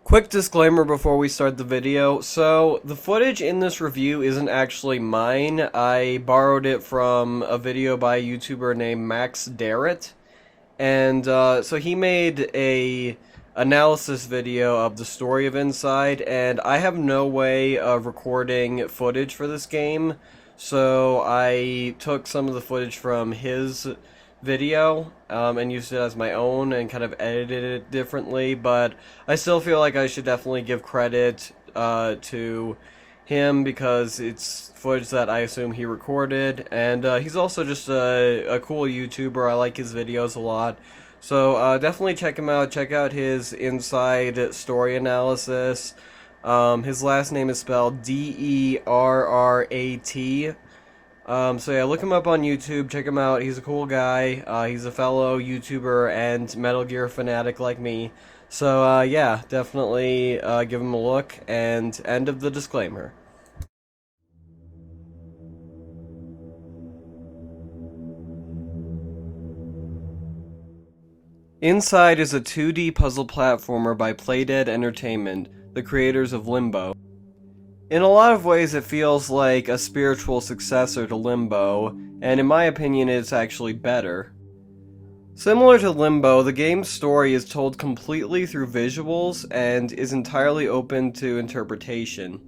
Quick disclaimer before we start the video. So, the footage in this review isn't actually mine. I borrowed it from a video by a YouTuber named Max Darrett. And so he made a analysis video of the story of Inside, and I have no way of recording footage for this game. So I took some of the footage from his video and used it as my own and kind of edited it differently, but I still feel like I should definitely give credit to him because it's footage that I assume he recorded, and he's also just a cool YouTuber. I like his videos a lot. So definitely check him out. Check out his Inside story analysis. His last name is spelled Derrat. So yeah, look him up on YouTube, check him out, he's a cool guy, he's a fellow YouTuber and Metal Gear fanatic like me, so yeah, definitely give him a look, and end of the disclaimer. Inside is a 2D puzzle platformer by Playdead Entertainment, the creators of Limbo. In a lot of ways, it feels like a spiritual successor to Limbo, and in my opinion, it's actually better. Similar to Limbo, the game's story is told completely through visuals and is entirely open to interpretation.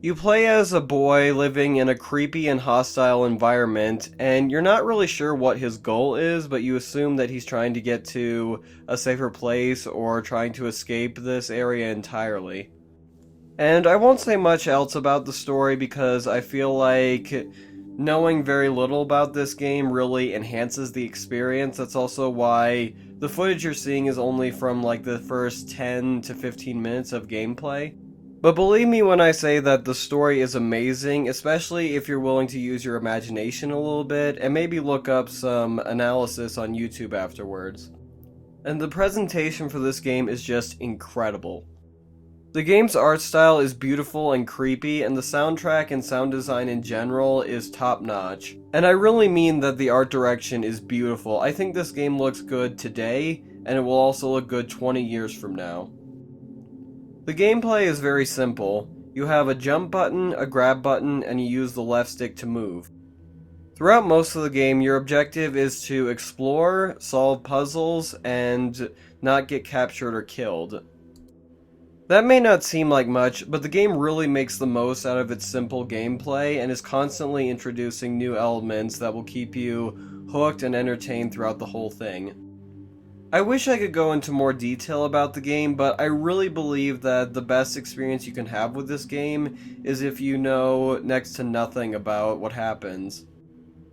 You play as a boy living in a creepy and hostile environment, and you're not really sure what his goal is, but you assume that he's trying to get to a safer place or trying to escape this area entirely. And I won't say much else about the story because I feel like knowing very little about this game really enhances the experience. That's also why the footage you're seeing is only from like the first 10 to 15 minutes of gameplay. But believe me when I say that the story is amazing, especially if you're willing to use your imagination a little bit and maybe look up some analysis on YouTube afterwards. And the presentation for this game is just incredible. The game's art style is beautiful and creepy, and the soundtrack and sound design in general is top-notch. And I really mean that the art direction is beautiful. I think this game looks good today, and it will also look good 20 years from now. The gameplay is very simple. You have a jump button, a grab button, and you use the left stick to move. Throughout most of the game, your objective is to explore, solve puzzles, and not get captured or killed. That may not seem like much, but the game really makes the most out of its simple gameplay and is constantly introducing new elements that will keep you hooked and entertained throughout the whole thing. I wish I could go into more detail about the game, but I really believe that the best experience you can have with this game is if you know next to nothing about what happens.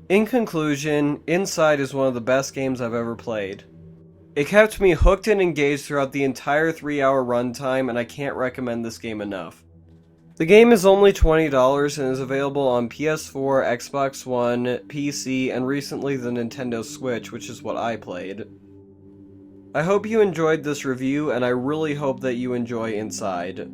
In conclusion, Inside is one of the best games I've ever played. It kept me hooked and engaged throughout the entire 3-hour runtime, and I can't recommend this game enough. The game is only $20 and is available on PS4, Xbox One, PC, and recently the Nintendo Switch, which is what I played. I hope you enjoyed this review, and I really hope that you enjoy Inside.